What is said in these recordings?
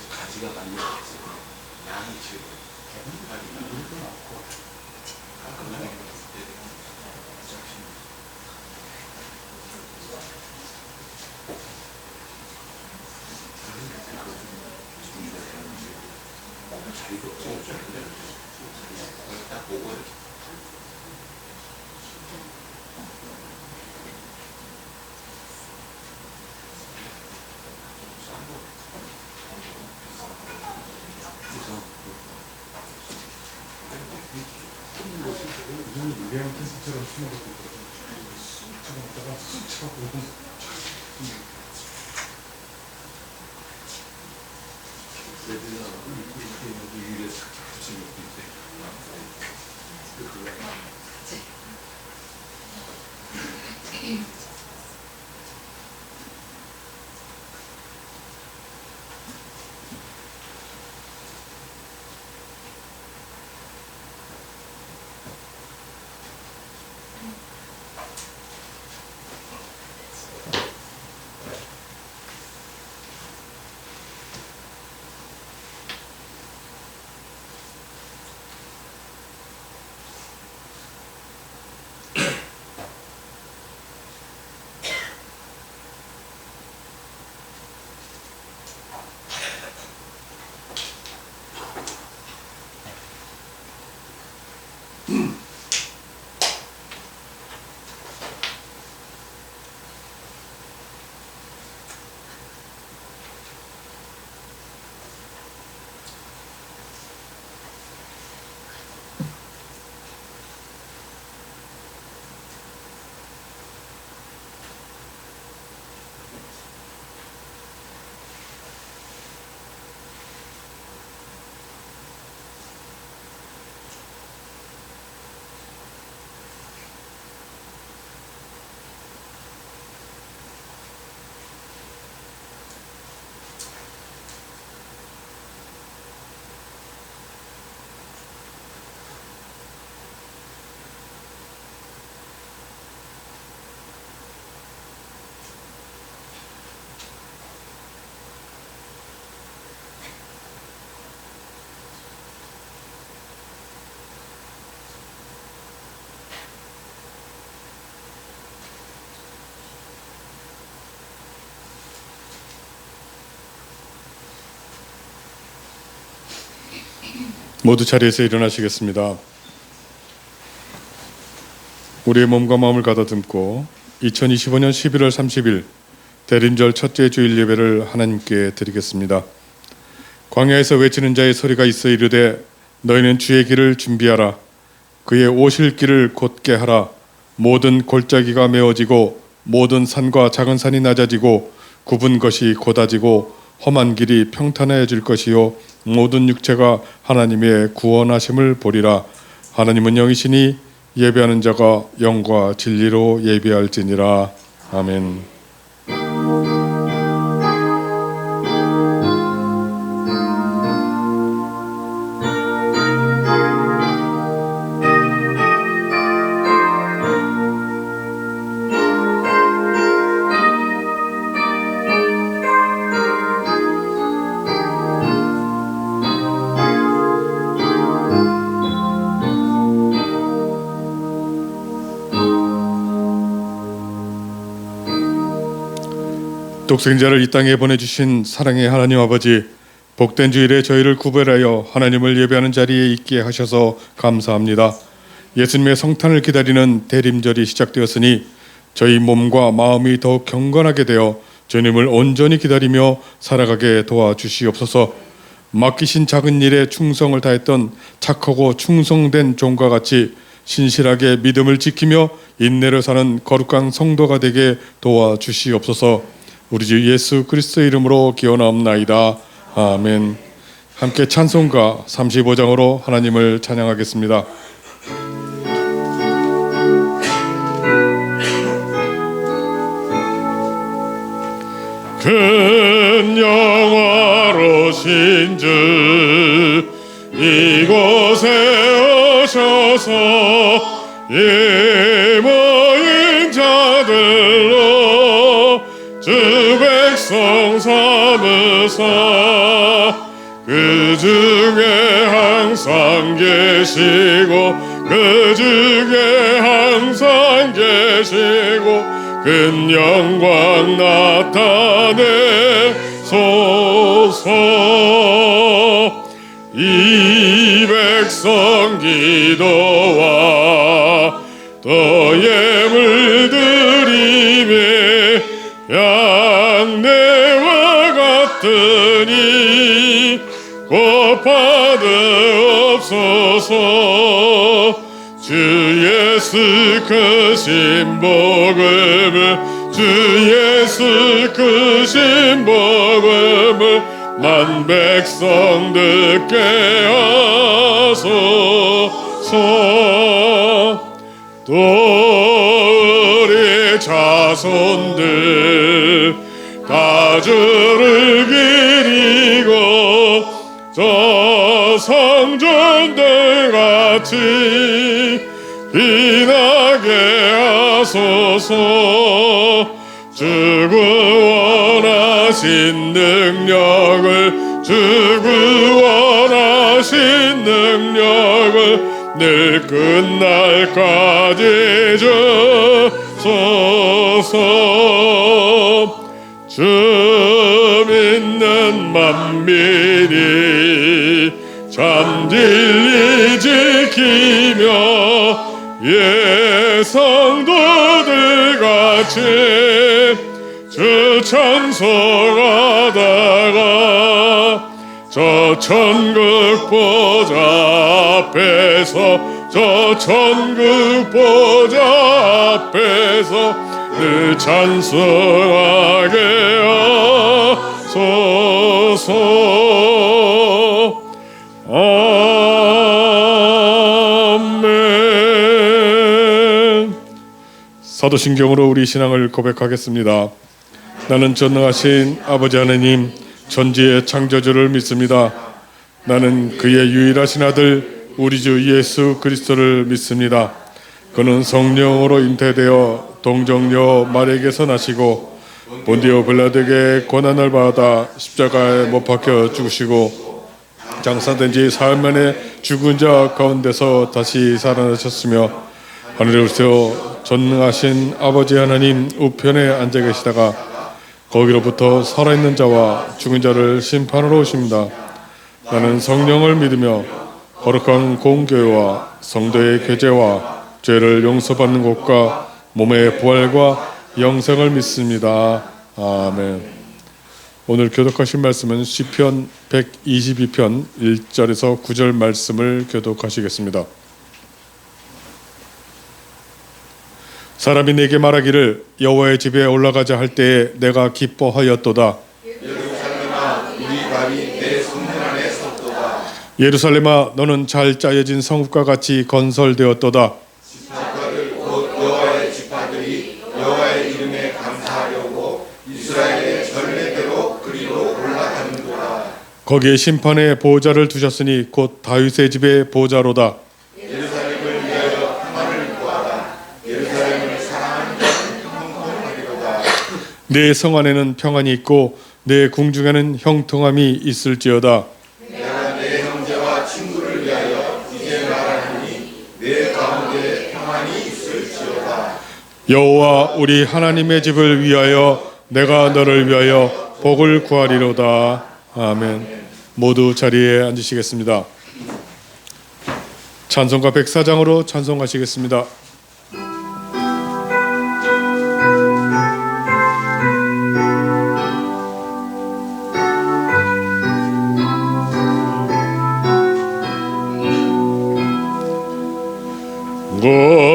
가지가 많이 있어요. 양이 지금 딱 보고 유리한 캔슬처럼 숨어갖고 있거든요. 쑥 잡았다가 쑥 잡고 유리에 착착 붙이는 것도 있대. 모두 자리에서 일어나시겠습니다. 우리의 몸과 마음을 가다듬고 2025년 11월 30일 대림절 첫째 주일 예배를 하나님께 드리겠습니다. 광야에서 외치는 자의 소리가 있어 이르되 너희는 주의 길을 준비하라. 그의 오실 길을 곧게 하라. 모든 골짜기가 메워지고 모든 산과 작은 산이 낮아지고 굽은 것이 곧아지고 험한 길이 평탄해질 것이요 모든 육체가 하나님의 구원하심을 보리라. 하나님은 영이시니 예배하는 자가 영과 진리로 예배할지니라. 아멘. 독생자를 이 땅에 보내주신 사랑의 하나님 아버지, 복된 주일에 저희를 구별하여 하나님을 예배하는 자리에 있게 하셔서 감사합니다. 예수님의 성탄을 기다리는 대림절이 시작되었으니 저희 몸과 마음이 더욱 경건하게 되어 주님을 온전히 기다리며 살아가게 도와주시옵소서. 맡기신 작은 일에 충성을 다했던 착하고 충성된 종과 같이 신실하게 믿음을 지키며 인내를 사는 거룩한 성도가 되게 도와주시옵소서. 우리 주 예수 그리스도의 이름으로 기원하옵나이다. 아멘. 함께 찬송가 35장으로 하나님을 찬양하겠습니다. 큰 영화로신 주 이곳에 하셔서 이 모인 자들로 주 백성 삼으사 그 중에 항상 계시고 그 중에 항상 계시고 큰 영광 나타내소서. 이 백성 기도와 너의 물들임에 양내와 같으니 곧 받으옵소서. 주 예수 크신 복음을 주 예수 크신 복음을 만 백성 듣게 하소서. 또 우리 자손들 다 주를 기리고 저 성전들 같이 빛나게 하소서. 주 구원하신 능력을 주 구원하신 능력을 늘 끝날까지 주소서. 주 믿는 만민이 참 진리 지키며 예성도들 같이 주 찬송하다가 저 천국 보좌 앞에서 저 천국 보좌 앞에서 늘 찬송하게 하소서. 아멘. 사도신경으로 우리 신앙을 고백하겠습니다. 나는 전능하신 아버지 하나님 천지의 창조주를 믿습니다. 나는 그의 유일하신 아들 우리 주 예수 그리스도를 믿습니다. 그는 성령으로 잉태되어 동정녀 마리아에게서 나시고 본디오 빌라도에게 고난을 받아 십자가에 못 박혀 죽으시고 장사된 지 사흘 만에 죽은 자 가운데서 다시 살아나셨으며 하늘에 오르시어 전능하신 아버지 하나님 우편에 앉아 계시다가 거기로부터 살아있는 자와 죽은 자를 심판하러 오십니다. 나는 성령을 믿으며 거룩한 공교회와 성도의 교제와 죄를 용서받는 것과 몸의 부활과 영생을 믿습니다. 아멘. 오늘 교독하신 말씀은 시편 122편 1절에서 9절 말씀을 교독하시겠습니다. 사람이 내게 말하기를 여호와의 집에 올라가자 할 때에 내가 기뻐하였도다. 예루살렘아 우리 발이 내 성문 안에 섰도다. 예루살렘아 너는 잘 짜여진 성읍과 같이 건설되었도다. 지파들 곧 여호와의 지파들이 여호와의 이름에 감사하려고 이스라엘의 전례대로 그리로 올라가는도다. 거기에 심판의 보호자를 두셨으니 곧 다윗의 집의 보호자로다. 예루살렘을 위하여 평안을 구하라. 예루살렘을 사랑하는 자는 형통하리로다. 내 성 안에는 평안이 있고 내 궁중에는 형통함이 있을지어다. 내가 내 형제와 친구를 위하여 이제 말하노니 내 가운데 평안이 있을지어다. 여호와 우리 하나님의 집을 위하여 내가 너를 위하여 복을 구하리로다. 아멘. 모두 자리에 앉으시겠습니다. 찬송가 104장으로 찬송하시겠습니다.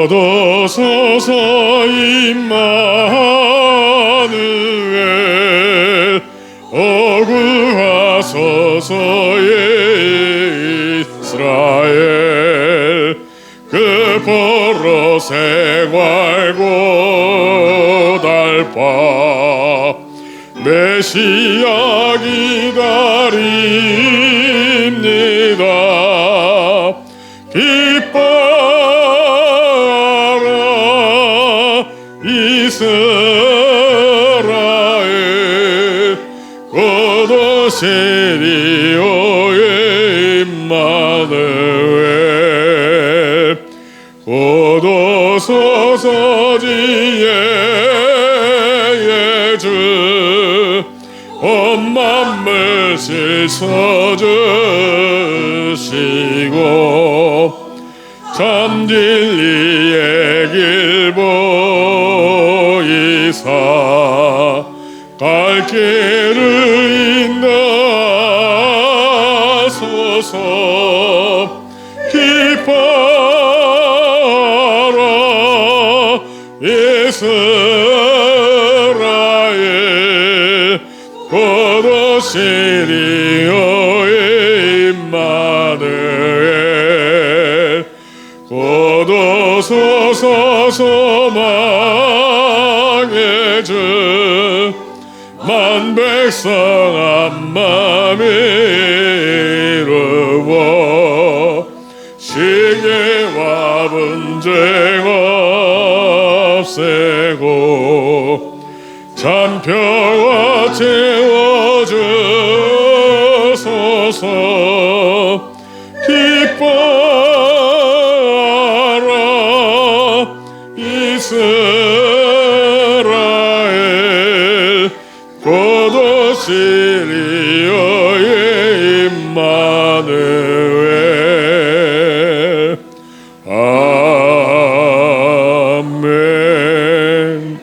얻어서서 임마누엘 어구하소서 이스라엘 그 포로 생활 고달파 메시아 기다립니다. 기뻐 이스라엘 고도시리오의 임마누엘 고도소서지의 주 온 만물 씻어주시고 참 진리의 길 보이사 갈 길을 인도하소서 기뻐라 이스라엘 고도시리오의 임마누엘 고도소서 소망의 주 만백성 한마음 이루어 시기와 분쟁 없애고 참 평화 채워주소서 기뻐라 이스라엘 고도시리오의 임마누엘 아멘.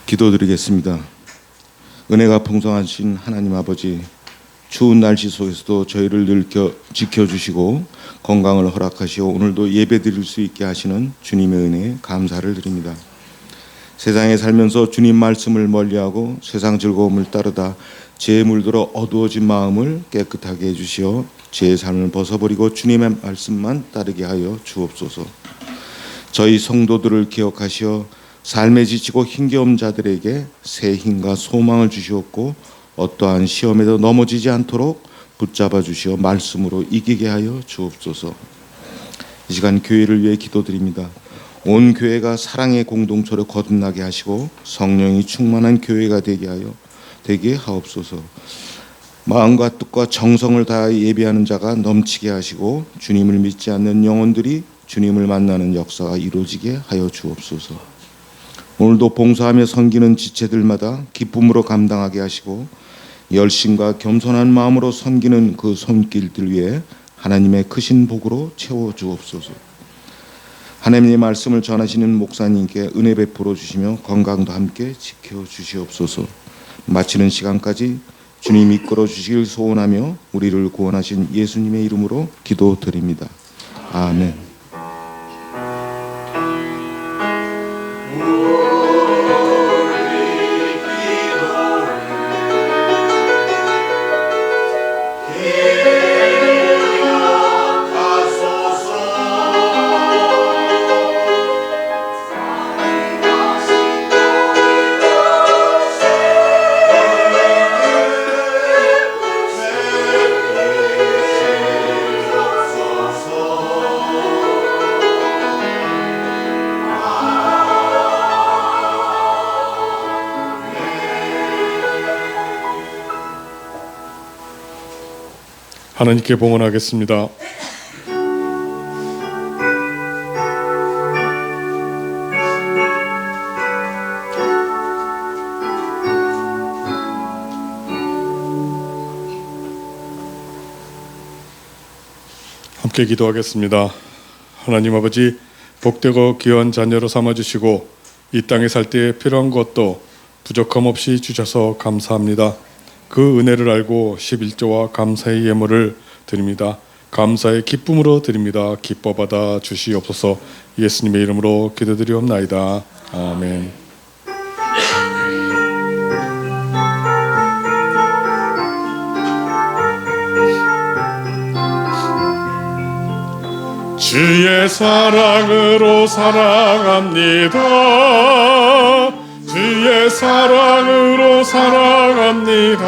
기도드리겠습니다. 은혜가 풍성하신 하나님 아버지, 추운 날씨 속에서도 저희를 늘 지켜주시고 건강을 허락하시어 오늘도 예배드릴 수 있게 하시는 주님의 은혜에 감사를 드립니다. 세상에 살면서 주님 말씀을 멀리하고 세상 즐거움을 따르다 죄에 물들어 어두워진 마음을 깨끗하게 해주시어 죄의 삶을 벗어버리고 주님의 말씀만 따르게 하여 주옵소서. 저희 성도들을 기억하시어 삶에 지치고 힘겨운 자들에게 새 힘과 소망을 주시옵고 어떠한 시험에도 넘어지지 않도록 붙잡아 주시어 말씀으로 이기게 하여 주옵소서. 이 시간 교회를 위해 기도드립니다. 온 교회가 사랑의 공동체로 거듭나게 하시고 성령이 충만한 교회가 되게 하옵소서. 마음과 뜻과 정성을 다하여 예배하는 자가 넘치게 하시고 주님을 믿지 않는 영혼들이 주님을 만나는 역사가 이루어지게 하여 주옵소서. 오늘도 봉사하며 섬기는 지체들마다 기쁨으로 감당하게 하시고 열심과 겸손한 마음으로 섬기는 그 손길들 위해 하나님의 크신 복으로 채워주옵소서. 하나님의 말씀을 전하시는 목사님께 은혜 베풀어 주시며 건강도 함께 지켜주시옵소서. 마치는 시간까지 주님 이끌어 주시길 소원하며 우리를 구원하신 예수님의 이름으로 기도드립니다. 아멘. 하나님께 봉헌하겠습니다. 함께 기도하겠습니다. 하나님 아버지, 복되고 귀한 자녀로 삼아주시고 이 땅에 살 때에 필요한 것도 부족함 없이 주셔서 감사합니다. 그 은혜를 알고 11조와 감사의 예물을 드립니다. 감사의 기쁨으로 드립니다. 기뻐 받아 주시옵소서. 예수님의 이름으로 기도드리옵나이다. 아멘. 주의 사랑으로 사랑합니다. 주의 사랑으로 살아갑니다.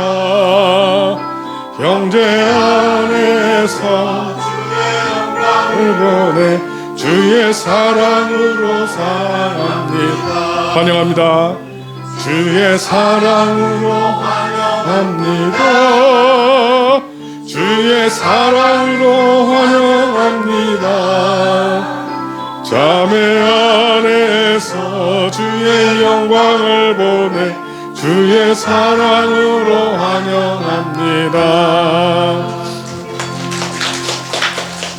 형제 안에서 주의 영광을 보내 주의 사랑으로 살아갑니다. 환영합니다. 주의 사랑으로 환영합니다. 주의 사랑으로 환영합니다. 자매 안에서 주의 영광을 보내 주의 사랑으로 환영합니다.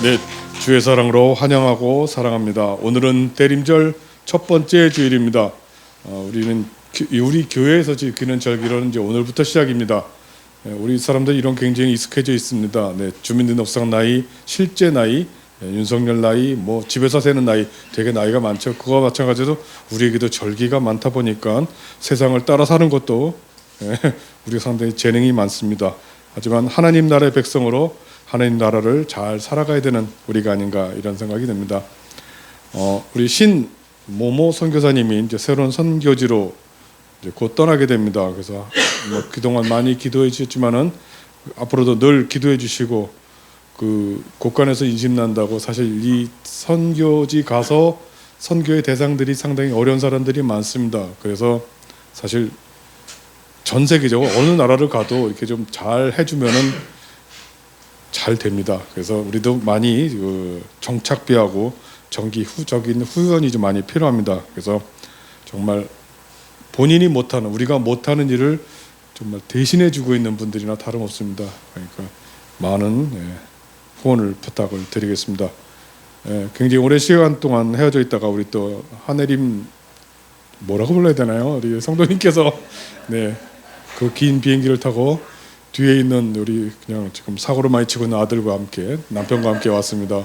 네, 주의 사랑으로 환영하고 사랑합니다. 오늘은 대림절 첫 번째 주일입니다. 우리는 우리 교회에서 지키는 절기로는 이제 오늘부터 시작입니다. 우리 사람들 이런 굉장히 익숙해져 있습니다. 네, 주민등록상 나이, 실제 나이, 윤석열 나이, 뭐 집에서 세는 나이, 되게 나이가 많죠. 그거와 마찬가지로 우리에게도 절기가 많다 보니까 세상을 따라 사는 것도 우리 상당히 재능이 많습니다. 하지만 하나님 나라의 백성으로 하나님 나라를 잘 살아가야 되는 우리가 아닌가 이런 생각이 듭니다. 우리 신 모모 선교사님이 이제 새로운 선교지로 이제 곧 떠나게 됩니다. 그래서 뭐 그동안 많이 기도해 주셨지만은 앞으로도 늘 기도해 주시고 그 곳간에서 인심 난다고 사실 이 선교지 가서 선교의 대상들이 상당히 어려운 사람들이 많습니다. 그래서 사실 전 세계적으로 어느 나라를 가도 이렇게 좀 잘 해주면은 잘 됩니다. 그래서 우리도 많이 정착비하고 정기적인 후원이 좀 많이 필요합니다. 그래서 정말 본인이 못하는 우리가 못하는 일을 정말 대신해 주고 있는 분들이나 다름없습니다. 그러니까 많은 후원을 부탁을 드리겠습니다. 굉장히 오랜 시간 동안 헤어져 있다가 우리 또 하내림 뭐라고 불러야 되나요? 우리 성도님께서 그 긴 비행기를 타고 뒤에 있는 우리 그냥 지금 사고를 많이 치고 있는 아들과 함께 남편과 함께 왔습니다.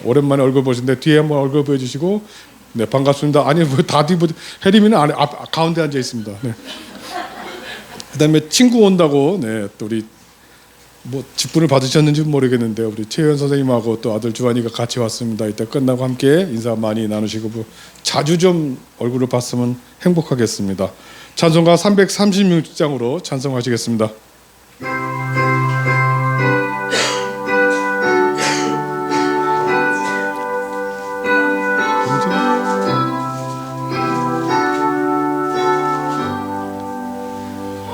오랜만에 얼굴 보시는데 뒤에 한번 얼굴 보여주시고 반갑습니다. 아니 다 뒤 혜림이는 가운데 앉아 있습니다. 그다음에 친구 온다고 또 우리 뭐 직분을 받으셨는지 모르겠는데 우리 최현 선생님하고 또 아들 주환이가 같이 왔습니다. 이따 끝나고 함께 인사 많이 나누시고 자주 좀 얼굴을 봤으면 행복하겠습니다. 찬송가 336장으로 찬송하시겠습니다.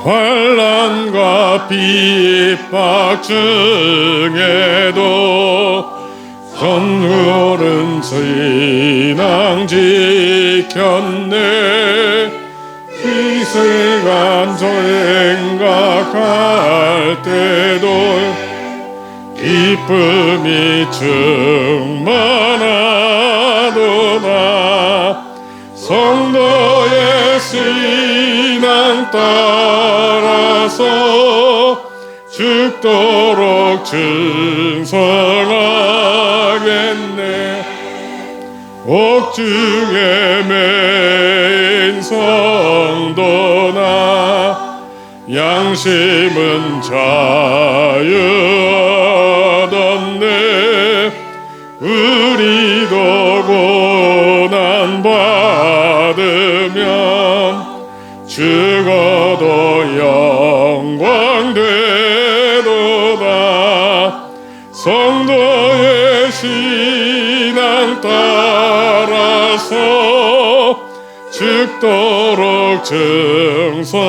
환난과 핍박 중에도 전우는 신앙 지켰네. 이 시간 저행각할 때도 기쁨이 충만하도다. 성도의 신앙 따라서 죽도록 충성하겠네. 옥중에 매인 성도나 양심은 자유 얻었네. 우리도 고난 받으면 죽어도 영광 되도다. 성도의 신앙 따라서 죽도록 충성하겠네.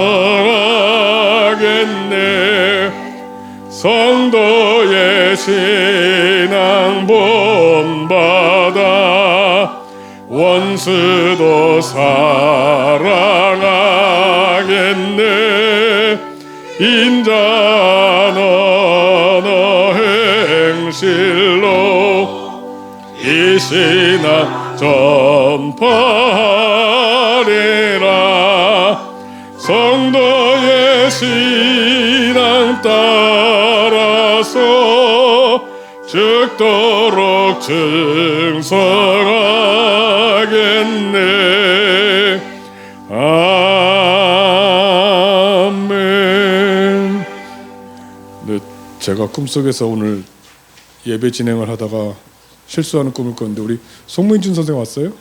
성도의 신앙 본받아 원수도 사랑하겠네. 인자 너너 행실로 이 신앙 전파하리라. 성도의 신앙 따라서 죽도록 충성하겠네. 아멘. 제가 꿈속에서 오늘 예배 진행을 하다가 실수하는 꿈을 꿨는데 우리 송민준 선생 왔어요?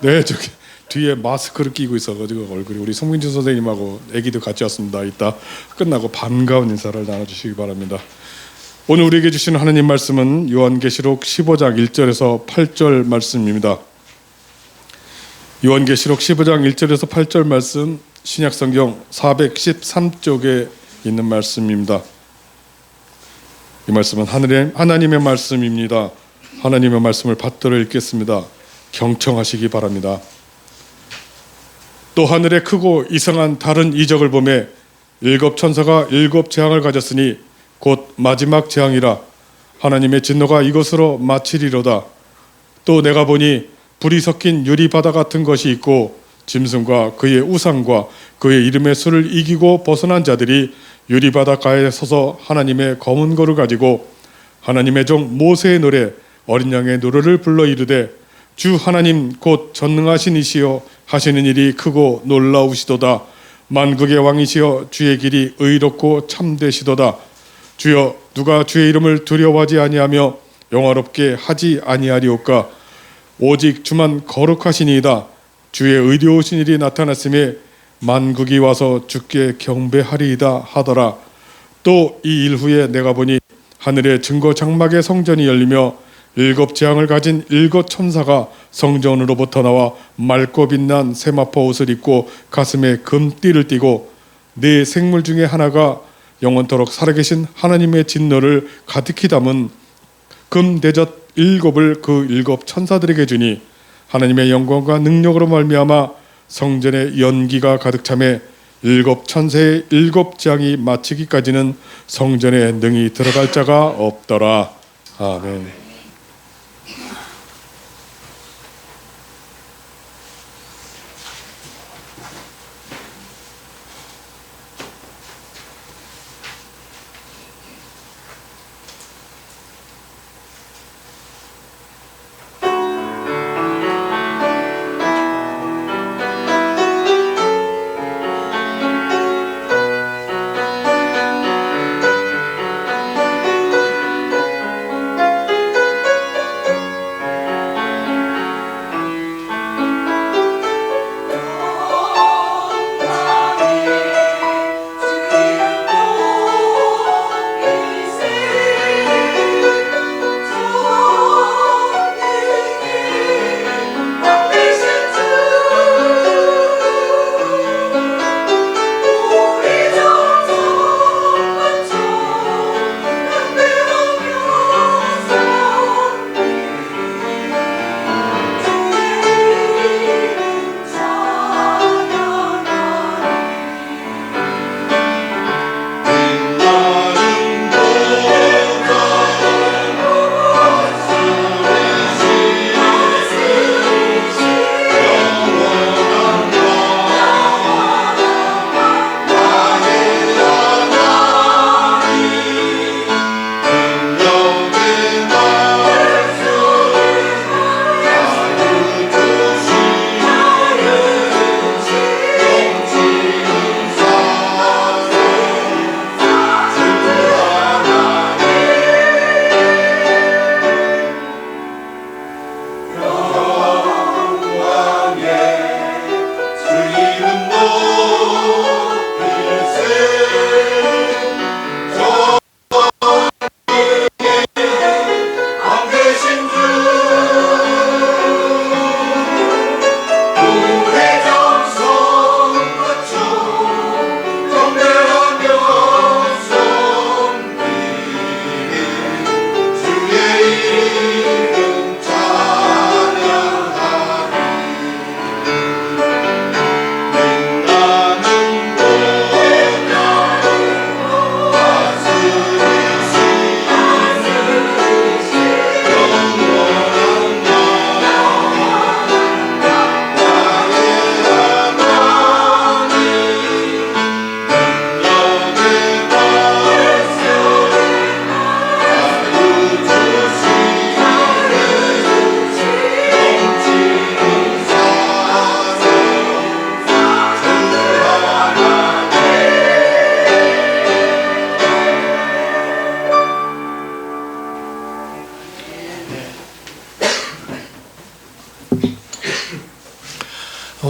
네, 저기 뒤에 마스크를 끼고 있어가지고 얼굴이 우리 송민준 선생님하고 아기도 같이 왔습니다. 이따 끝나고 반가운 인사를 나눠주시기 바랍니다. 오늘 우리에게 주신 하나님 말씀은 요한계시록 15장 1절에서 8절 말씀입니다. 요한계시록 15장 1절에서 8절 말씀 신약성경 413쪽에 있는 말씀입니다. 이 말씀은 하나님의 말씀입니다. 하나님의 말씀을 받들어 읽겠습니다. 경청하시기 바랍니다. 또 하늘에 크고 이상한 다른 이적을 보매 일곱 천사가 일곱 재앙을 가졌으니 곧 마지막 재앙이라 하나님의 진노가 이것으로 마치리로다. 또 내가 보니 불이 섞인 유리바다 같은 것이 있고 짐승과 그의 우상과 그의 이름의 수를 이기고 벗어난 자들이 유리바닷가에 서서 하나님의 검은 거를 가지고 하나님의 종 모세의 노래 어린 양의 노래를 불러 이르되 주 하나님 곧 전능하신 이시여 하시는 일이 크고 놀라우시도다. 만국의 왕이시여 주의 길이 의롭고 참되시도다. 주여 누가 주의 이름을 두려워하지 아니하며 영화롭게 하지 아니하리오까. 오직 주만 거룩하시니이다. 주의 의로우신 일이 나타났음에 만국이 와서 주께 경배하리이다 하더라. 또 이 일 후에 내가 보니 하늘의 증거 장막의 성전이 열리며 일곱 재앙을 가진 일곱 천사가 성전으로부터 나와 맑고 빛난 세마포 옷을 입고 가슴에 금띠를 띠고 네 생물 중에 하나가 영원토록 살아계신 하나님의 진노를 가득히 담은 금대접 일곱을 그 일곱 천사들에게 주니 하나님의 영광과 능력으로 말미암아 성전에 연기가 가득 차매 일곱 천사의 일곱 재앙이 마치기까지는 성전에 능히 들어갈 자가 없더라. 아멘.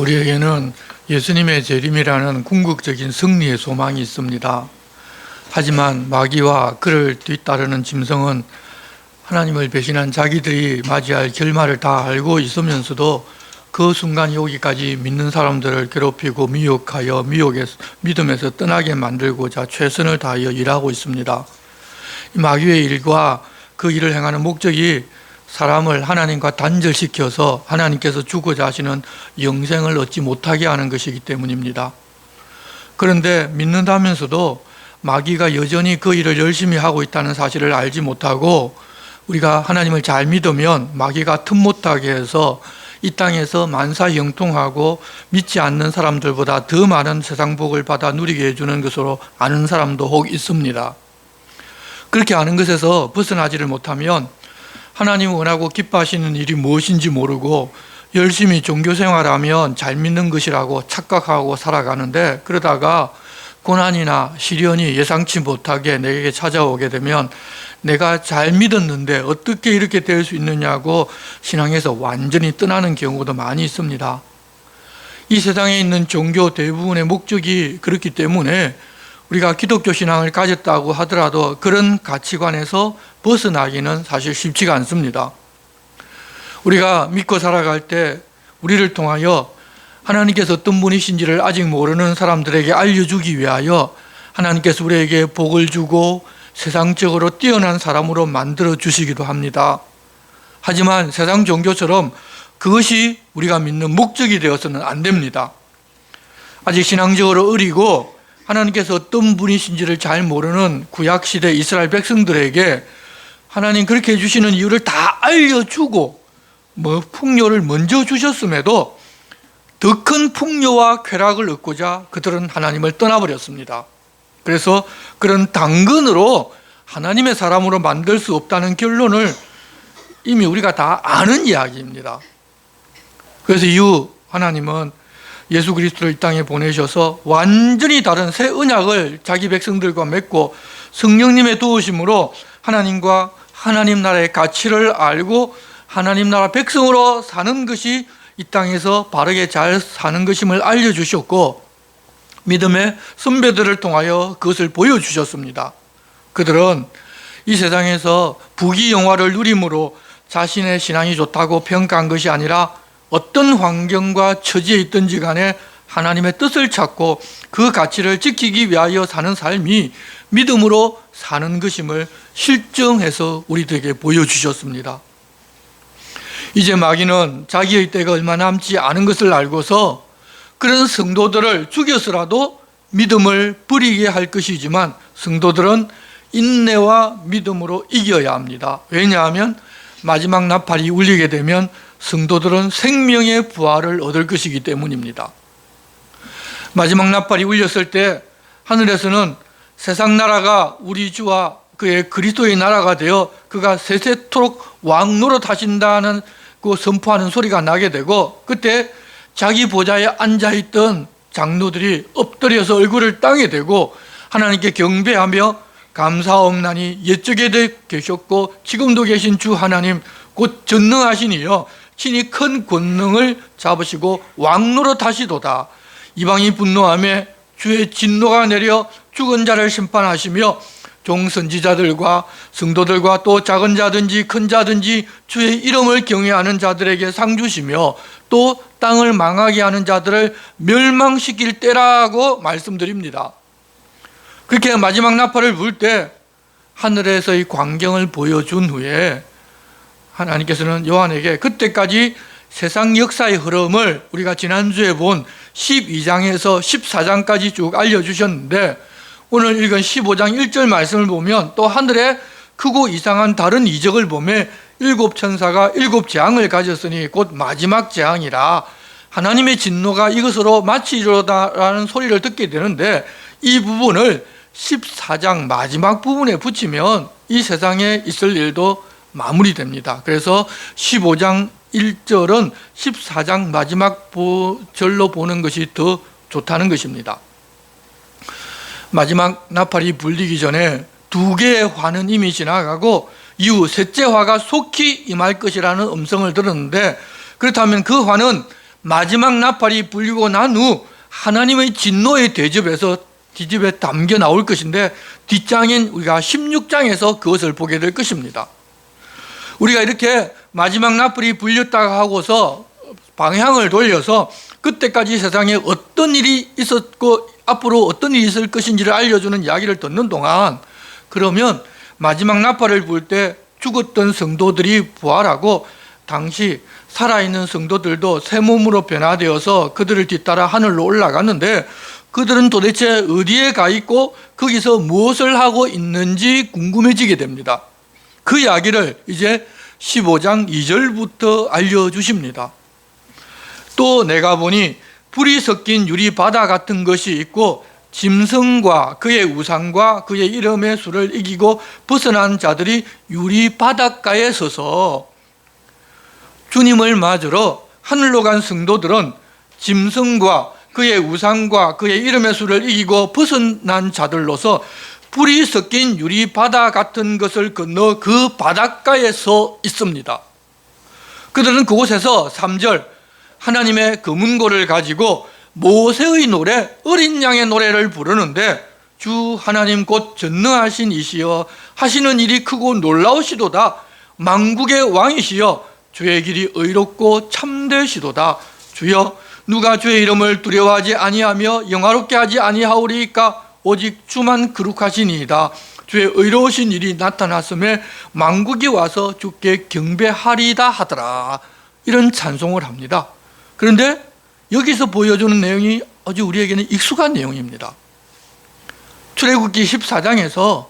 우리에게는 예수님의 재림이라는 궁극적인 승리의 소망이 있습니다. 하지만 마귀와 그를 뒤따르는 짐승은 하나님을 배신한 자기들이 맞이할 결말을 다 알고 있으면서도 그 순간이 오기까지 믿는 사람들을 괴롭히고 미혹하여 믿음에서 떠나게 만들고자 최선을 다하여 일하고 있습니다. 이 마귀의 일과 그 일을 행하는 목적이 사람을 하나님과 단절시켜서 하나님께서 주고자 하시는 영생을 얻지 못하게 하는 것이기 때문입니다. 그런데 믿는다면서도 마귀가 여전히 그 일을 열심히 하고 있다는 사실을 알지 못하고 우리가 하나님을 잘 믿으면 마귀가 틈 못하게 해서 이 땅에서 만사형통하고 믿지 않는 사람들보다 더 많은 세상 복을 받아 누리게 해주는 것으로 아는 사람도 혹 있습니다. 그렇게 아는 것에서 벗어나지를 못하면 하나님을 원하고 기뻐하시는 일이 무엇인지 모르고 열심히 종교생활하면 잘 믿는 것이라고 착각하고 살아가는데, 그러다가 고난이나 시련이 예상치 못하게 내게 찾아오게 되면 내가 잘 믿었는데 어떻게 이렇게 될 수 있느냐고 신앙에서 완전히 떠나는 경우도 많이 있습니다. 이 세상에 있는 종교 대부분의 목적이 그렇기 때문에 우리가 기독교 신앙을 가졌다고 하더라도 그런 가치관에서 벗어나기는 사실 쉽지가 않습니다. 우리가 믿고 살아갈 때 우리를 통하여 하나님께서 어떤 분이신지를 아직 모르는 사람들에게 알려주기 위하여 하나님께서 우리에게 복을 주고 세상적으로 뛰어난 사람으로 만들어 주시기도 합니다. 하지만 세상 종교처럼 그것이 우리가 믿는 목적이 되어서는 안 됩니다. 아직 신앙적으로 어리고 하나님께서 어떤 분이신지를 잘 모르는 구약시대 이스라엘 백성들에게 하나님 그렇게 해주시는 이유를 다 알려주고 풍요를 먼저 주셨음에도 더 큰 풍요와 쾌락을 얻고자 그들은 하나님을 떠나버렸습니다. 그래서 그런 당근으로 하나님의 사람으로 만들 수 없다는 결론을 이미 우리가 다 아는 이야기입니다. 그래서 이후 하나님은 예수 그리스도를 이 땅에 보내셔서 완전히 다른 새 언약을 자기 백성들과 맺고 성령님의 도우심으로 하나님과 하나님 나라의 가치를 알고 하나님 나라 백성으로 사는 것이 이 땅에서 바르게 잘 사는 것임을 알려주셨고 믿음의 선배들을 통하여 그것을 보여주셨습니다. 그들은 이 세상에서 부귀영화를 누림으로 자신의 신앙이 좋다고 평가한 것이 아니라 어떤 환경과 처지에 있든지 간에 하나님의 뜻을 찾고 그 가치를 지키기 위하여 사는 삶이 믿음으로 사는 것임을 실증해서 우리들에게 보여주셨습니다. 이제 마귀는 자기의 때가 얼마 남지 않은 것을 알고서 그런 성도들을 죽여서라도 믿음을 버리게 할 것이지만 성도들은 인내와 믿음으로 이겨야 합니다. 왜냐하면 마지막 나팔이 울리게 되면 성도들은 생명의 부활을 얻을 것이기 때문입니다. 마지막 나팔이 울렸을 때 하늘에서는 세상 나라가 우리 주와 그의 그리스도의 나라가 되어 그가 세세토록 왕노릇 하신다는 그 선포하는 소리가 나게 되고 그때 자기 보좌에 앉아있던 장로들이 엎드려서 얼굴을 땅에 대고 하나님께 경배하며 감사옵나니 옛적에 계셨고 지금도 계신 주 하나님 곧 전능하시니여 친히 큰 권능을 잡으시고 왕노릇 하시도다. 이방이 분노하며 주의 진노가 내려 죽은 자를 심판하시며 종선지자들과 성도들과 또 작은 자든지 큰 자든지 주의 이름을 경외하는 자들에게 상 주시며 또 땅을 망하게 하는 자들을 멸망시킬 때라고 말씀드립니다. 그렇게 마지막 나팔을 불 때 하늘에서의 광경을 보여준 후에 하나님께서는 요한에게 그때까지 세상 역사의 흐름을 우리가 지난주에 본 12장에서 14장까지 쭉 알려주셨는데 오늘 읽은 15장 1절 말씀을 보면 또 하늘에 크고 이상한 다른 이적을 보며 일곱 천사가 일곱 재앙을 가졌으니 곧 마지막 재앙이라 하나님의 진노가 이것으로 마치리로다라는 소리를 듣게 되는데 이 부분을 14장 마지막 부분에 붙이면 이 세상에 있을 일도 마무리됩니다. 그래서 15장 1절은 14장 마지막 절로 보는 것이 더 좋다는 것입니다. 마지막 나팔이 불리기 전에 두 개의 화는 이미 지나가고 이후 셋째 화가 속히 임할 것이라는 음성을 들었는데 그렇다면 그 화는 마지막 나팔이 불리고 난 후 하나님의 진노의 대접에서 뒤집에 담겨 나올 것인데, 뒷장인 우리가 16장에서 그것을 보게 될 것입니다. 우리가 이렇게 마지막 나팔이 불렸다고 하고서 방향을 돌려서 그때까지 세상에 어떤 일이 있었고 앞으로 어떤 일이 있을 것인지를 알려주는 이야기를 듣는 동안, 그러면 마지막 나팔을 불 때 죽었던 성도들이 부활하고 당시 살아있는 성도들도 새 몸으로 변화되어서 그들을 뒤따라 하늘로 올라갔는데, 그들은 도대체 어디에 가 있고 거기서 무엇을 하고 있는지 궁금해지게 됩니다. 그 이야기를 이제 15장 2절부터 알려주십니다. 또 내가 보니 불이 섞인 유리바다 같은 것이 있고 짐승과 그의 우상과 그의 이름의 수를 이기고 벗어난 자들이 유리바닷가에 서서, 주님을 맞으러 하늘로 간 성도들은 짐승과 그의 우상과 그의 이름의 수를 이기고 벗어난 자들로서 불이 섞인 유리바다 같은 것을 건너 그 바닷가에 서 있습니다. 그들은 그곳에서 3절 하나님의 금은고를 가지고 모세의 노래, 어린 양의 노래를 부르는데, 주 하나님 곧 전능하신 이시여 하시는 일이 크고 놀라우시도다. 만국의 왕이시여 주의 길이 의롭고 참되시도다. 주여 누가 주의 이름을 두려워하지 아니하며 영화롭게 하지 아니하오리이까? 오직 주만 거룩하시니이다. 주의 의로우신 일이 나타났음에 만국이 와서 주께 경배하리다 하더라. 이런 찬송을 합니다. 그런데 여기서 보여주는 내용이 아주 우리에게는 익숙한 내용입니다. 출애굽기 14장에서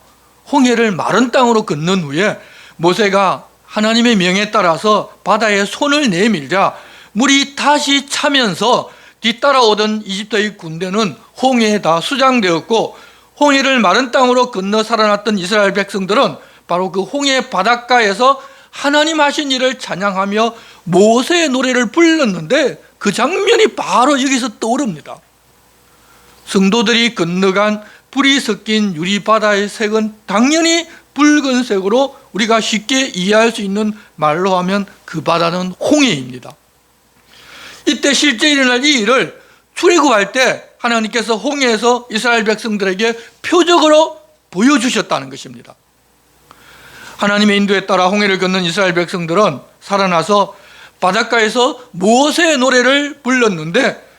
홍해를 마른 땅으로 건넌 후에 모세가 하나님의 명에 따라서 바다에 손을 내밀자 물이 다시 차면서 뒤따라오던 이집트의 군대는 홍해에 다 수장되었고, 홍해를 마른 땅으로 건너 살아났던 이스라엘 백성들은 바로 그 홍해 바닷가에서 하나님 하신 일을 찬양하며 모세의 노래를 불렀는데, 그 장면이 바로 여기서 떠오릅니다. 성도들이 건너간 불이 섞인 유리바다의 색은 당연히 붉은색으로 우리가 쉽게 이해할 수 있는 말로 하면 그 바다는 홍해입니다. 이때 실제 일어날 이 일을 출애굽할 때 하나님께서 홍해에서 이스라엘 백성들에게 표적으로 보여주셨다는 것입니다. 하나님의 인도에 따라 홍해를 건넌 이스라엘 백성들은 살아나서 바닷가에서 모세의 노래를 불렀는데,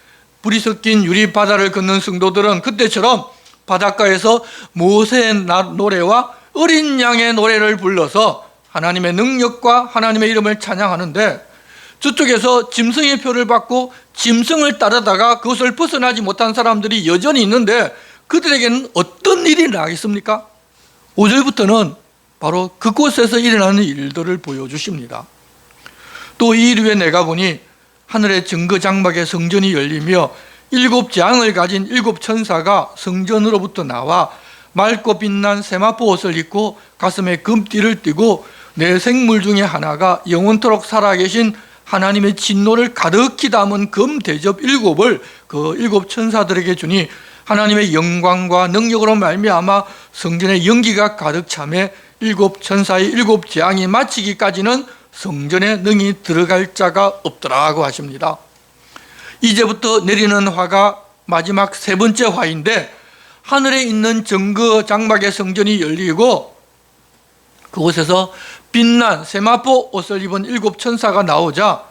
불이 섞인 유리바다를 건넌 성도들은 그때처럼 바닷가에서 모세의 노래와 어린 양의 노래를 불러서 하나님의 능력과 하나님의 이름을 찬양하는데, 저쪽에서 짐승의 표를 받고 짐승을 따르다가 그것을 벗어나지 못한 사람들이 여전히 있는데, 그들에게는 어떤 일이 나겠습니까? 5절부터는 바로 그곳에서 일어나는 일들을 보여주십니다. 또 이 일 후에 내가 보니 하늘의 증거장막의 성전이 열리며 7장을 가진 7천사가 성전으로부터 나와 맑고 빛난 세마포 옷을 입고 가슴에 금띠를 띠고 내 생물 중에 하나가 영원토록 살아계신 하나님의 진노를 가득히 담은 금 대접 7을 그 7천사들에게 주니, 하나님의 영광과 능력으로 말미암아 성전에 연기가 가득 차매 7천사의 7재앙이 마치기까지는 성전에 능히 들어갈 자가 없더라고 하십니다. 이제부터 내리는 화가 마지막 세 번째 화인데, 하늘에 있는 증거 장막의 성전이 열리고 그곳에서 빛난 세마포 옷을 입은 7천사가 나오자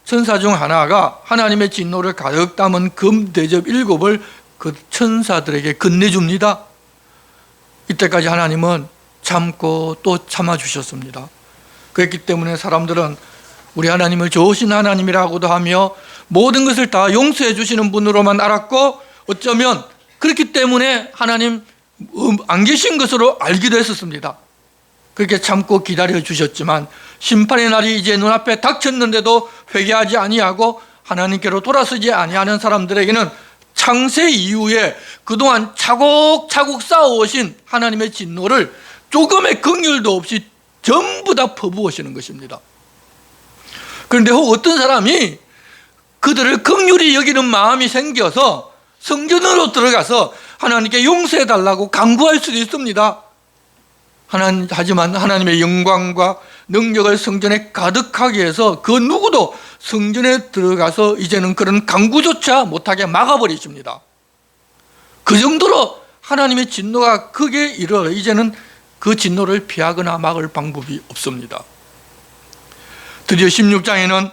천사 중 하나가 하나님의 진노를 가득 담은 금 대접 7을 그 천사들에게 건네줍니다. 이때까지 하나님은 참고 또 참아주셨습니다. 그렇기 때문에 사람들은 우리 하나님을 좋으신 하나님이라고도 하며 모든 것을 다 용서해 주시는 분으로만 알았고, 어쩌면 그렇기 때문에 하나님 안 계신 것으로 알기도 했었습니다. 그렇게 참고 기다려 주셨지만 심판의 날이 이제 눈앞에 닥쳤는데도 회개하지 아니하고 하나님께로 돌아서지 아니하는 사람들에게는 창세 이후에 그동안 차곡차곡 쌓아오신 하나님의 진노를 조금의 긍휼도 없이 전부 다 퍼부으시는 것입니다. 그런데 혹 어떤 사람이 그들을 긍휼히 여기는 마음이 생겨서 성전으로 들어가서 하나님께 용서해달라고 간구할 수도 있습니다. 하지만 하나님의 영광과 능력을 성전에 가득하게 해서 그 누구도 성전에 들어가서 이제는 그런 강구조차 못하게 막아버리십니다. 그 정도로 하나님의 진노가 크게 이르러 이제는 그 진노를 피하거나 막을 방법이 없습니다. 드디어 16장에는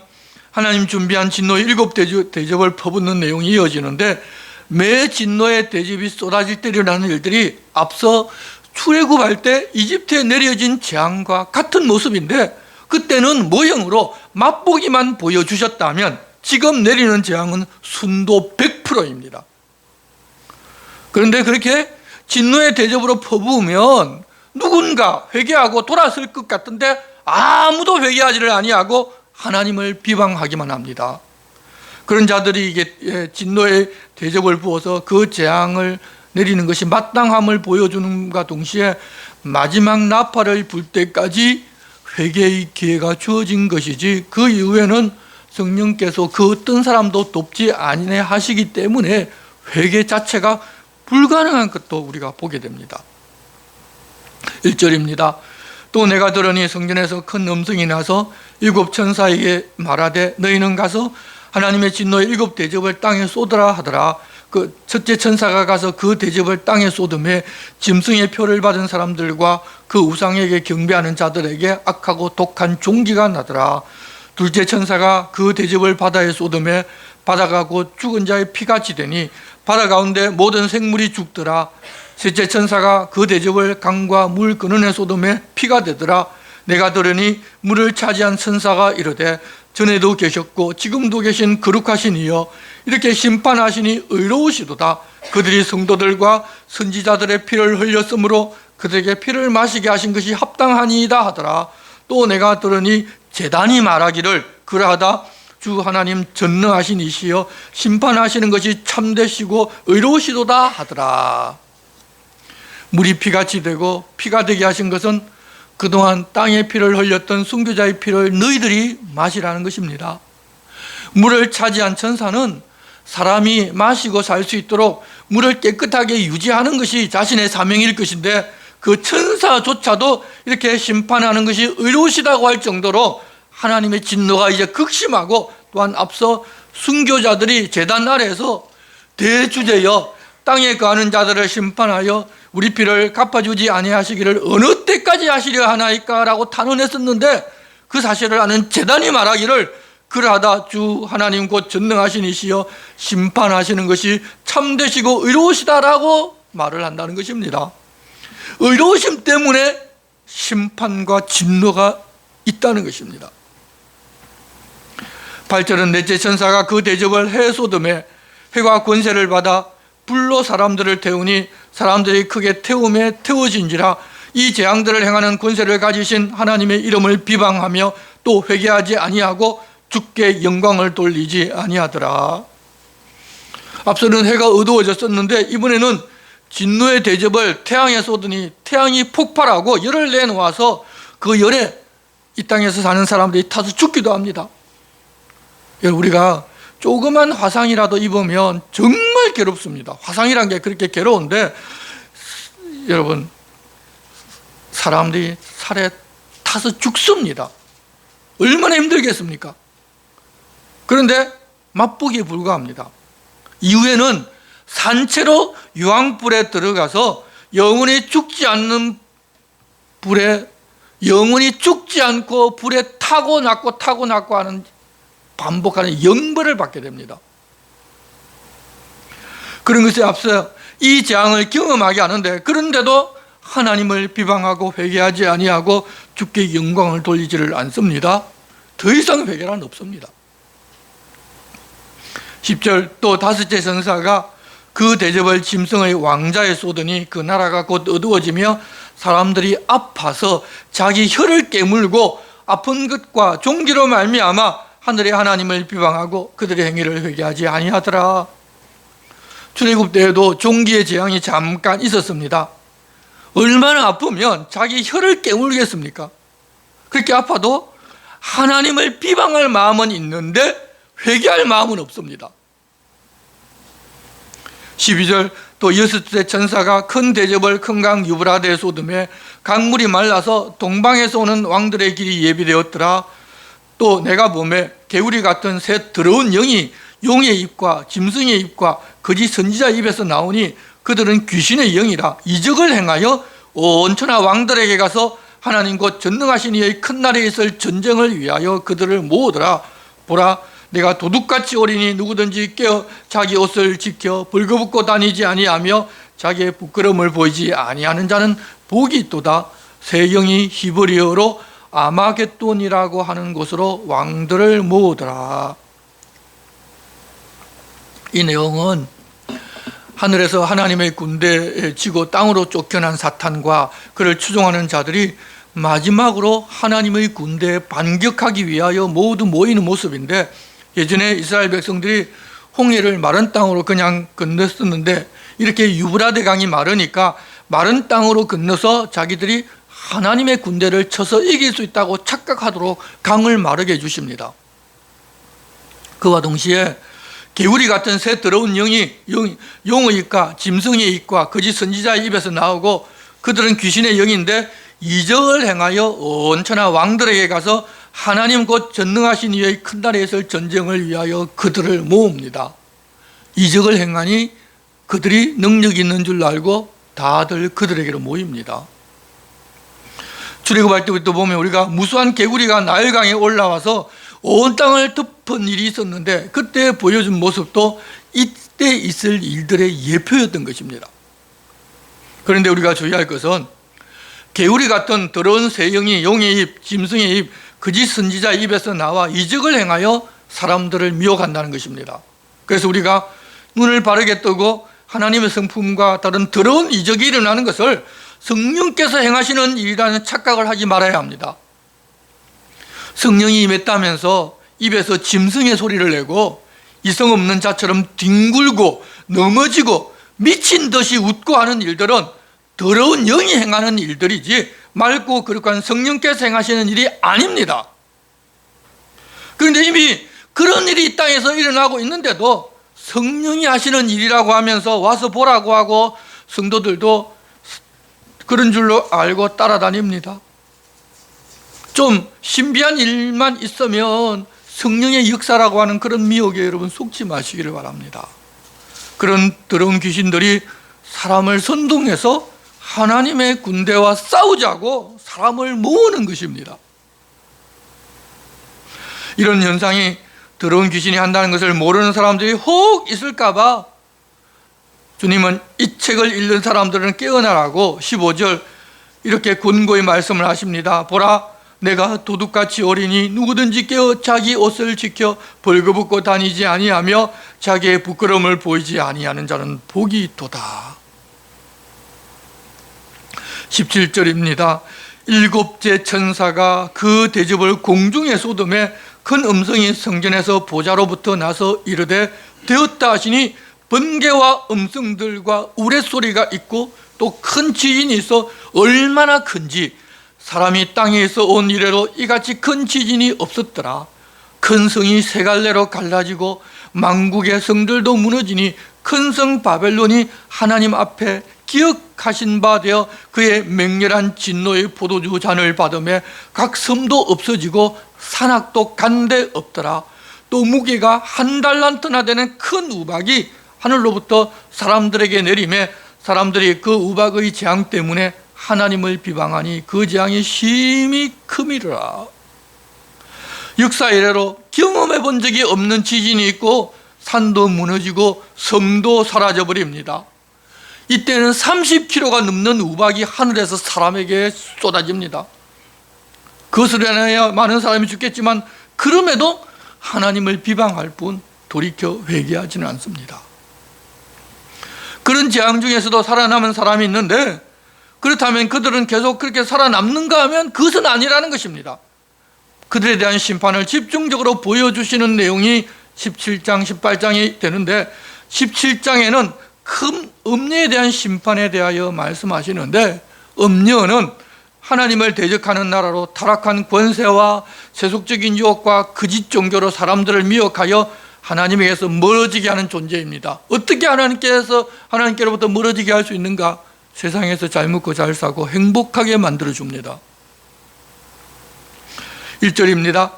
하나님 준비한 진노의 7 대접을 퍼붓는 내용이 이어지는데, 매 진노의 대접이 쏟아질 때 일어나는 일들이 앞서 출애굽할 때 이집트에 내려진 재앙과 같은 모습인데, 그때는 모형으로 맛보기만 보여주셨다면 지금 내리는 재앙은 순도 100%입니다. 그런데 그렇게 진노의 대접으로 퍼부으면 누군가 회개하고 돌아설 것 같은데 아무도 회개하지를 아니하고 하나님을 비방하기만 합니다. 그런 자들이 이게 진노의 대접을 부어서 그 재앙을 내리는 것이 마땅함을 보여주는과 동시에 마지막 나팔을 불 때까지 회개의 기회가 주어진 것이지, 그 이후에는 성령께서 그 어떤 사람도 돕지 아니하시기 때문에 회개 자체가 불가능한 것도 우리가 보게 됩니다. 1절입니다. 또 내가 들으니 성전에서 큰 음성이 나서 7 천사에게 말하되 너희는 가서 하나님의 진노의 7 대접을 땅에 쏟으라 하더라. 그 첫째 천사가 가서 그 대접을 땅에 쏟음에 짐승의 표를 받은 사람들과 그 우상에게 경배하는 자들에게 악하고 독한 종기가 나더라. 둘째 천사가 그 대접을 바다에 쏟음에 바다가 곧 죽은 자의 피같이 되니 바다 가운데 모든 생물이 죽더라. 셋째 천사가 그 대접을 강과 물 근원에 쏟음에 피가 되더라. 내가 들으니 물을 차지한 천사가 이르되 전에도 계셨고 지금도 계신 거룩하신 이여, 이렇게 심판하시니 의로우시도다. 그들이 성도들과 선지자들의 피를 흘렸으므로 그들에게 피를 마시게 하신 것이 합당하니이다 하더라. 또 내가 들으니 제단이 말하기를 그러하다. 주 하나님 전능하신 이시여, 심판하시는 것이 참되시고 의로우시도다 하더라. 물이 피같이 되고 피가 되게 하신 것은 그동안 땅에 피를 흘렸던 순교자의 피를 너희들이 마시라는 것입니다. 물을 차지한 천사는 사람이 마시고 살 수 있도록 물을 깨끗하게 유지하는 것이 자신의 사명일 것인데, 그 천사조차도 이렇게 심판하는 것이 의로우시다고 할 정도로 하나님의 진노가 이제 극심하고, 또한 앞서 순교자들이 제단 아래에서 대주제여 땅에 거하는 자들을 심판하여 우리 피를 갚아주지 아니하시기를 어느 때까지 하시려 하나이까 라고 탄원했었는데, 그 사실을 아는 제단이 말하기를 그러하다. 주 하나님 곧 전능하신 이시여, 심판하시는 것이 참되시고 의로우시다라고 말을 한다는 것입니다. 의로우심 때문에 심판과 진노가 있다는 것입니다. 8절은 넷째 천사가 그 대접을 해 쏟음에 해가 권세를 받아 불로 사람들을 태우니 사람들이 크게 태움에 태워진지라. 이 재앙들을 행하는 권세를 가지신 하나님의 이름을 비방하며 또 회개하지 아니하고 주께 영광을 돌리지 아니하더라. 앞서는 해가 어두워졌었는데 이번에는 진노의 대접을 태양에 쏟으니 태양이 폭발하고 열을 내놓아서 그 열에 이 땅에서 사는 사람들이 타서 죽기도 합니다. 우리가 조그만 화상이라도 입으면 정말 괴롭습니다. 화상이란 게 그렇게 괴로운데, 여러분, 사람들이 살에 타서 죽습니다. 얼마나 힘들겠습니까? 그런데 맛보기에 불과합니다. 이후에는 산채로 유황불에 들어가서 영원히 죽지 않는 불에, 영원히 죽지 않고 불에 타고 하는 반복하는 영벌을 받게 됩니다. 그런 것에 앞서 이 재앙을 경험하게 하는데, 그런데도 하나님을 비방하고 회개하지 아니하고 주께 영광을 돌리지를 않습니다. 더 이상 회개란 없습니다. 10절, 또 다섯째 천사가 그 대접을 짐승의 왕자에 쏟으니 그 나라가 곧 어두워지며 사람들이 아파서 자기 혀를 깨물고 아픈 것과 종기로 말미암아 하늘의 하나님을 비방하고 그들의 행위를 회개하지 아니하더라. 출애굽 때에도 종기의 재앙이 잠깐 있었습니다. 얼마나 아프면 자기 혀를 깨물겠습니까? 그렇게 아파도 하나님을 비방할 마음은 있는데 회개할 마음은 없습니다. 12절, 또 여섯째 천사가 큰 대접을 큰 강 유브라데에 쏟음에 강물이 말라서 동방에서 오는 왕들의 길이 예비되었더라. 또 내가 보매 개구리 같은 새 더러운 영이 용의 입과 짐승의 입과 거짓 선지자 입에서 나오니 그들은 귀신의 영이라. 이적을 행하여 온 천하 왕들에게 가서 하나님 곧 전능하신 이의 큰 날에 있을 전쟁을 위하여 그들을 모으더라. 보라, 내가 도둑같이 오리니 누구든지 깨어 자기 옷을 지켜 벌거벗고 다니지 아니하며 자기의 부끄러움을 보이지 아니하는 자는 복이 있도다. 새 영이 히브리어로 아마겟돈이라고 하는 곳으로 왕들을 모으더라. 이 내용은 하늘에서 하나님의 군대에 지고 땅으로 쫓겨난 사탄과 그를 추종하는 자들이 마지막으로 하나님의 군대에 반격하기 위하여 모두 모이는 모습인데, 예전에 이스라엘 백성들이 홍해를 마른 땅으로 그냥 건넜었는데 이렇게 유브라데 강이 마르니까 마른 땅으로 건너서 자기들이 하나님의 군대를 쳐서 이길 수 있다고 착각하도록 강을 마르게 해주십니다. 그와 동시에 개구리 같은 새 더러운 영이 용의 입과 짐승의 입과 거짓 선지자의 입에서 나오고 그들은 귀신의 영인데 이적을 행하여 온 천하 왕들에게 가서 하나님 곧 전능하신 이의 큰 날에 있을 전쟁을 위하여 그들을 모읍니다. 이적을 행하니 그들이 능력이 있는 줄 알고 다들 그들에게로 모입니다. 출애굽할 때부터 보면 우리가 무수한 개구리가 나일강에 올라와서 온 땅을 덮은 일이 있었는데 그때 보여준 모습도 이때 있을 일들의 예표였던 것입니다. 그런데 우리가 주의할 것은 개구리 같은 더러운 새 영이 용의 입, 짐승의 입, 거짓 선지자 입에서 나와 이적을 행하여 사람들을 미혹한다는 것입니다. 그래서 우리가 눈을 바르게 뜨고 하나님의 성품과 다른 더러운 이적이 일어나는 것을 성령께서 행하시는 일이라는 착각을 하지 말아야 합니다. 성령이 임했다면서 입에서 짐승의 소리를 내고 이성 없는 자처럼 뒹굴고 넘어지고 미친 듯이 웃고 하는 일들은 더러운 영이 행하는 일들이지 맑고 거룩한 성령께서 행하시는 일이 아닙니다. 그런데 이미 그런 일이 이 땅에서 일어나고 있는데도 성령이 하시는 일이라고 하면서 와서 보라고 하고 성도들도 그런 줄로 알고 따라다닙니다. 좀 신비한 일만 있으면 성령의 역사라고 하는 그런 미혹에 여러분 속지 마시기를 바랍니다. 그런 더러운 귀신들이 사람을 선동해서 하나님의 군대와 싸우자고 사람을 모으는 것입니다. 이런 현상이 더러운 귀신이 한다는 것을 모르는 사람들이 혹 있을까 봐 주님은 이 책을 읽는 사람들은 깨어나라고 15절 이렇게 권고의 말씀을 하십니다. 보라, 내가 도둑같이 오리니 누구든지 깨어 자기 옷을 지켜 벌거벗고 다니지 아니하며 자기의 부끄러움을 보이지 아니하는 자는 복이 있도다. 17절입니다. 일곱째 천사가 그 대접을 공중에 쏟음에 큰 음성이 성전에서 보좌로부터 나서 이르되 되었다 하시니 번개와 음성들과 우레소리가 있고 또 큰 지진이 있어 얼마나 큰지 사람이 땅에서 온 이래로 이같이 큰 지진이 없었더라. 큰 성이 세 갈래로 갈라지고 만국의 성들도 무너지니 큰 성 바벨론이 하나님 앞에 기억하신 바 되어 그의 맹렬한 진노의 포도주 잔을 받으며 각 섬도 없어지고 산악도 간데 없더라. 또 무게가 한 달란트나 되는 큰 우박이 하늘로부터 사람들에게 내리매 사람들이 그 우박의 재앙 때문에 하나님을 비방하니 그 재앙이 심히 크미르라. 역사 이래로 경험해 본 적이 없는 지진이 있고 산도 무너지고 섬도 사라져 버립니다. 이때는 30kg가 넘는 우박이 하늘에서 사람에게 쏟아집니다. 그것을 인하여 많은 사람이 죽겠지만 그럼에도 하나님을 비방할 뿐 돌이켜 회개하지는 않습니다. 그런 재앙 중에서도 살아남은 사람이 있는데 그렇다면 그들은 계속 그렇게 살아남는가 하면 그것은 아니라는 것입니다. 그들에 대한 심판을 집중적으로 보여주시는 내용이 17장, 18장이 되는데 17장에는 큰 음녀에 대한 심판에 대하여 말씀하시는데 음녀는 하나님을 대적하는 나라로 타락한 권세와 세속적인 유혹과 거짓 종교로 사람들을 미혹하여 하나님에게서 멀어지게 하는 존재입니다. 어떻게 하나님께로부터 멀어지게 할 수 있는가? 세상에서 잘 먹고 잘 사고 행복하게 만들어줍니다. 1절입니다.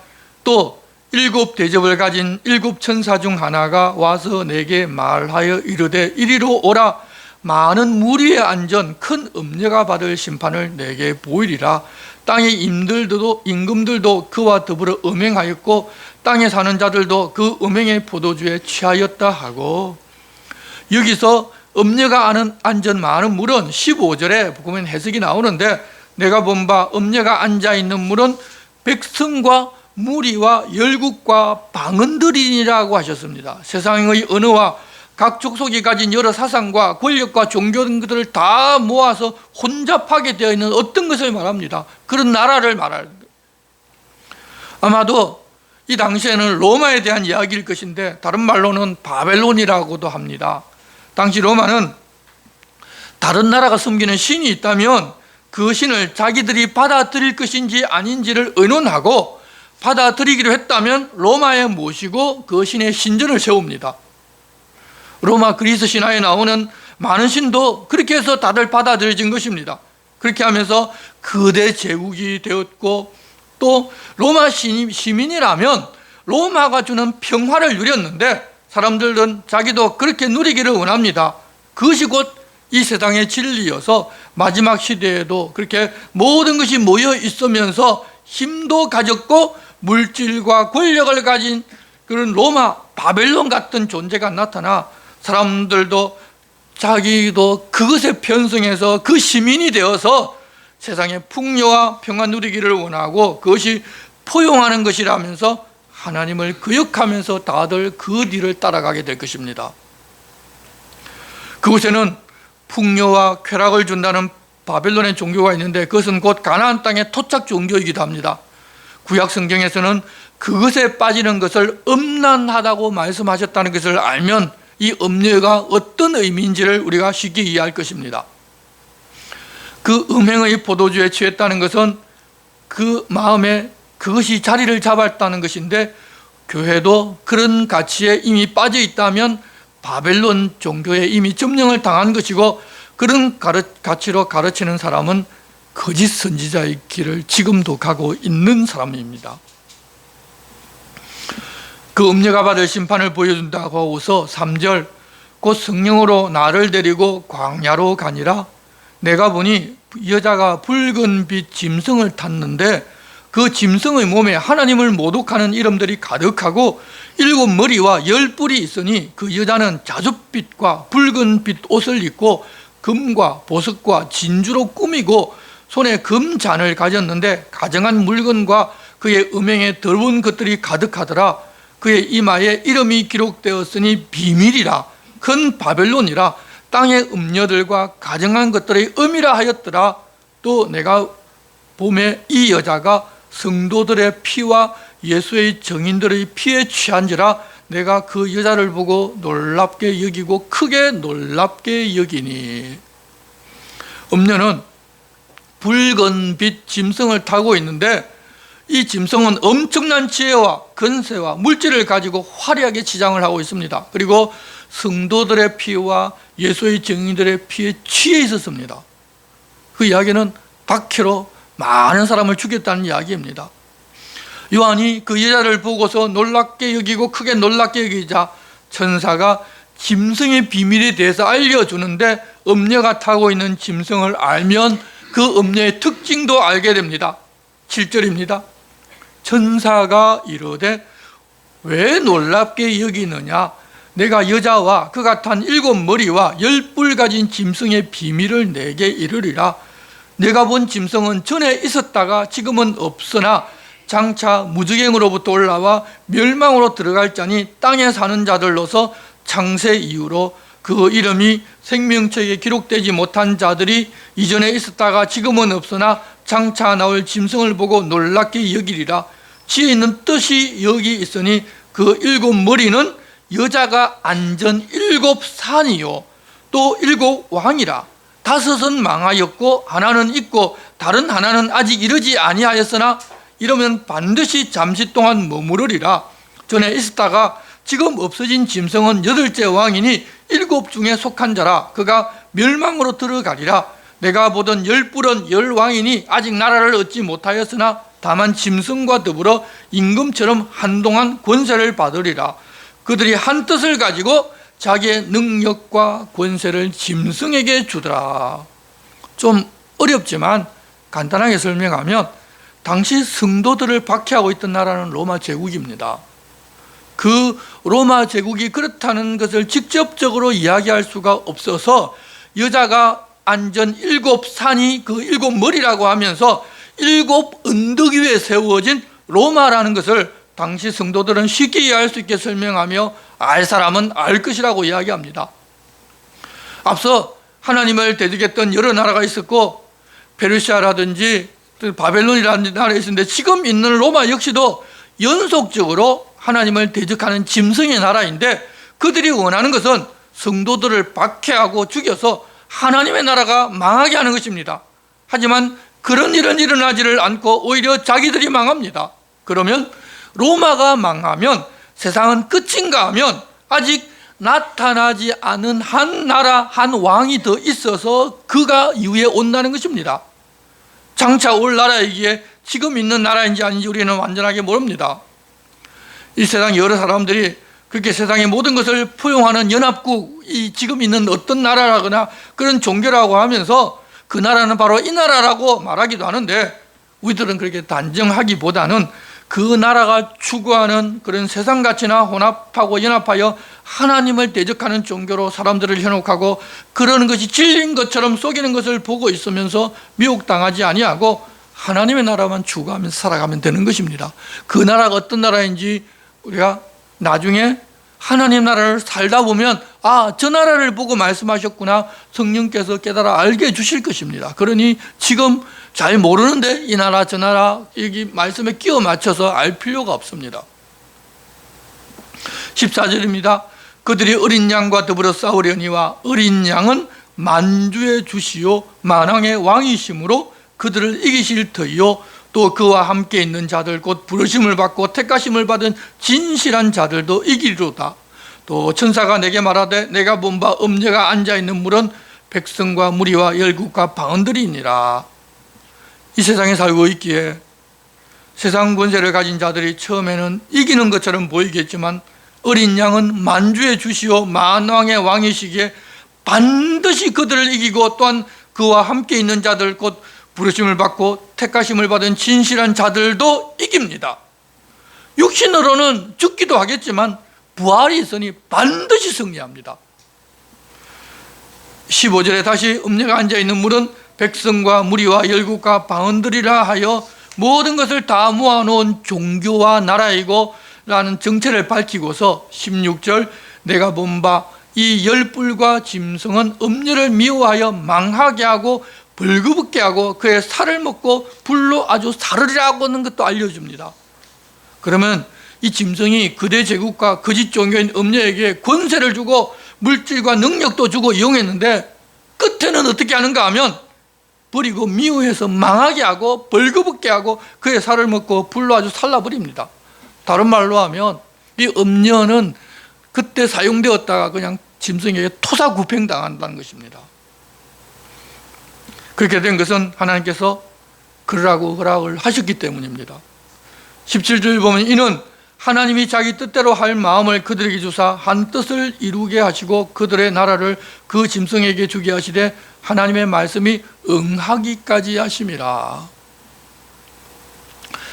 또 7 대접을 가진 7 천사 중 하나가 와서 내게 말하여 이르되 이리로 오라. 많은 무리의 안전 큰 음녀가 받을 심판을 내게 보이리라. 땅의 임금들도 그와 더불어 음행하였고 땅에 사는 자들도 그 음행의 포도주에 취하였다 하고, 여기서 음녀가 앉은 많은 물은 15절에 보면 해석이 나오는데, 내가 본 바 음녀가 앉아있는 물은 백성과 무리와 열국과 방언들이라고 하셨습니다. 세상의 언어와 각 족속이 가진 여러 사상과 권력과 종교 등들을 다 모아서 혼잡하게 되어 있는 어떤 것을 말합니다. 그런 나라를 말하는 거예요. 아마도 이 당시에는 로마에 대한 이야기일 것인데 다른 말로는 바벨론이라고도 합니다. 당시 로마는 다른 나라가 섬기는 신이 있다면 그 신을 자기들이 받아들일 것인지 아닌지를 의논하고, 받아들이기로 했다면 로마에 모시고 그 신의 신전을 세웁니다. 로마 그리스 신화에 나오는 많은 신도 그렇게 해서 다들 받아들여진 것입니다. 그렇게 하면서 거대 제국이 되었고, 또 로마 시민이라면 로마가 주는 평화를 누렸는데 사람들은 자기도 그렇게 누리기를 원합니다. 그것이 곧 이 세상의 진리여서 마지막 시대에도 그렇게 모든 것이 모여 있으면서 힘도 가졌고 물질과 권력을 가진 그런 로마, 바벨론 같은 존재가 나타나 사람들도 자기도 그것에 편승해서 그 시민이 되어서 세상의 풍요와 평화 누리기를 원하고 그것이 포용하는 것이라면서 하나님을 거역하면서 다들 그 뒤를 따라가게 될 것입니다. 그곳에는 풍요와 쾌락을 준다는 바벨론의 종교가 있는데 그것은 곧 가나안 땅의 토착 종교이기도 합니다. 구약 성경에서는 그것에 빠지는 것을 음란하다고 말씀하셨다는 것을 알면 이 음녀가 어떤 의미인지를 우리가 쉽게 이해할 것입니다. 그 음행의 포도주에 취했다는 것은 그 마음에 그것이 자리를 잡았다는 것인데, 교회도 그런 가치에 이미 빠져 있다면 바벨론 종교에 이미 점령을 당한 것이고, 그런 가치로 가르치는 사람은 거짓 선지자의 길을 지금도 가고 있는 사람입니다. 그 음녀가 받을 심판을 보여준다고 하고서 3절, 곧 성령으로 나를 데리고 광야로 가니라. 내가 보니 여자가 붉은 빛 짐승을 탔는데 그 짐승의 몸에 하나님을 모독하는 이름들이 가득하고 7 머리와 10 뿔이 있으니 그 여자는 자줏빛과 붉은 빛 옷을 입고 금과 보석과 진주로 꾸미고 손에 금잔을 가졌는데 가정한 물건과 그의 음행에 더러운 것들이 가득하더라. 그의 이마에 이름이 기록되었으니 비밀이라, 큰 바벨론이라, 땅의 음녀들과 가정한 것들의 음이라 하였더라. 또 내가 봄에 이 여자가 성도들의 피와 예수의 증인들의 피에 취한지라. 내가 그 여자를 보고 놀랍게 여기고 크게 놀랍게 여기니. 음녀는 붉은 빛 짐승을 타고 있는데 이 짐승은 엄청난 지혜와 권세와 물질을 가지고 화려하게 치장을 하고 있습니다. 그리고 성도들의 피와 예수의 증인들의 피에 취해 있었습니다. 그 이야기는 박해로 많은 사람을 죽였다는 이야기입니다. 요한이 그 여자를 보고서 놀랍게 여기고 크게 놀랍게 여기자 천사가 짐승의 비밀에 대해서 알려주는데, 음녀가 타고 있는 짐승을 알면 그 음녀의 특징도 알게 됩니다. 7절입니다. 천사가 이르되 왜 놀랍게 여기느냐? 내가 여자와 그가 탄 7 머리와 10 뿔 가진 짐승의 비밀을 내게 이르리라. 내가 본 짐승은 전에 있었다가 지금은 없으나 장차 무저갱으로부터 올라와 멸망으로 들어갈 자니 땅에 사는 자들로서 창세 이후로 그 이름이 생명책에 기록되지 못한 자들이 이전에 있었다가 지금은 없으나 장차 나올 짐승을 보고 놀랍게 여기리라. 지혜 있는 뜻이 여기 있으니 그 7 머리는 여자가 앉은 7 산이요 또 7 왕이라. 5은 망하였고 하나는 있고 다른 하나는 아직 이르지 아니하였으나 이러면 반드시 잠시 동안 머무르리라. 전에 있었다가 지금 없어진 짐승은 8째 왕이니 7 중에 속한 자라. 그가 멸망으로 들어가리라. 내가 보던 10뿔은 10왕이니 아직 나라를 얻지 못하였으나 다만 짐승과 더불어 임금처럼 한동안 권세를 받으리라. 그들이 한 뜻을 가지고 자기의 능력과 권세를 짐승에게 주더라. 좀 어렵지만 간단하게 설명하면 당시 성도들을 박해하고 있던 나라는 로마 제국입니다. 그 로마 제국이 그렇다는 것을 직접적으로 이야기할 수가 없어서 여자가 앉은 7 산이 그 7 머리라고 하면서 7 언덕 위에 세워진 로마라는 것을 당시 성도들은 쉽게 이해할 수 있게 설명하며 알 사람은 알 것이라고 이야기합니다. 앞서 하나님을 대적했던 여러 나라가 있었고 페르시아라든지 바벨론이라는 나라가 있었는데 지금 있는 로마 역시도 연속적으로 하나님을 대적하는 짐승의 나라인데 그들이 원하는 것은 성도들을 박해하고 죽여서 하나님의 나라가 망하게 하는 것입니다. 하지만 그런 일은 일어나지를 않고 오히려 자기들이 망합니다. 그러면 로마가 망하면 세상은 끝인가 하면 아직 나타나지 않은 한 나라, 한 왕이 더 있어서 그가 이후에 온다는 것입니다. 장차 올 나라이기에 지금 있는 나라인지 아닌지 우리는 완전하게 모릅니다. 이 세상 여러 사람들이 그렇게 세상의 모든 것을 포용하는 연합국, 이 지금 있는 어떤 나라라거나 그런 종교라고 하면서 그 나라는 바로 이 나라라고 말하기도 하는데 우리들은 그렇게 단정하기보다는 그 나라가 추구하는 그런 세상 가치나 혼합하고 연합하여 하나님을 대적하는 종교로 사람들을 현혹하고 그러는 것이 진리인 것처럼 속이는 것을 보고 있으면서 미혹당하지 아니하고 하나님의 나라만 추구하면서 살아가면 되는 것입니다. 그 나라가 어떤 나라인지 우리가 나중에 하나님 나라를 살다 보면 저 나라를 보고 말씀하셨구나 성령께서 깨달아 알게 해주실 것입니다. 그러니 지금 잘 모르는데 이 나라 저 나라 여기 말씀에 끼워 맞춰서 알 필요가 없습니다. 14절입니다. 그들이 어린 양과 더불어 싸우려니와 어린 양은 만주의 주시요 만왕의 왕이심으로 그들을 이기실 터이요 또 그와 함께 있는 자들 곧 부르심을 받고 택하심을 받은 진실한 자들도 이기리로다. 또 천사가 내게 말하되 내가 본 바 음녀가 앉아있는 물은 백성과 무리와 열국과 방언들이니라. 이 세상에 살고 있기에 세상 권세를 가진 자들이 처음에는 이기는 것처럼 보이겠지만 어린 양은 만주의 주시오 만왕의 왕이시기에 반드시 그들을 이기고 또한 그와 함께 있는 자들 곧 부르심을 받고 택하심을 받은 진실한 자들도 이깁니다. 육신으로는 죽기도 하겠지만 부활이 있으니 반드시 승리합니다. 15절에 다시 음녀가 앉아있는 물은 백성과 무리와 열국과 방언들이라 하여 모든 것을 다 모아놓은 종교와 나라이고 라는 정체를 밝히고서 16절 내가 본 바 이 10뿔과 짐승은 음녀를 미워하여 망하게 하고 벌거벗게 하고 그의 살을 먹고 불로 아주 사르리라고 하는 것도 알려줍니다. 그러면 이 짐승이 그대 제국과 거짓 종교인 음녀에게 권세를 주고 물질과 능력도 주고 이용했는데 끝에는 어떻게 하는가 하면 버리고 미워해서 망하게 하고 벌거벗게 하고 그의 살을 먹고 불로 아주 살라버립니다. 다른 말로 하면 이 음녀는 그때 사용되었다가 그냥 짐승에게 토사구팽당한다는 것입니다. 그렇게 된 것은 하나님께서 그러라고 허락을 하셨기 때문입니다. 17절 보면 이는 하나님이 자기 뜻대로 할 마음을 그들에게 주사 한 뜻을 이루게 하시고 그들의 나라를 그 짐승에게 주게 하시되 하나님의 말씀이 응하기까지 하심이라.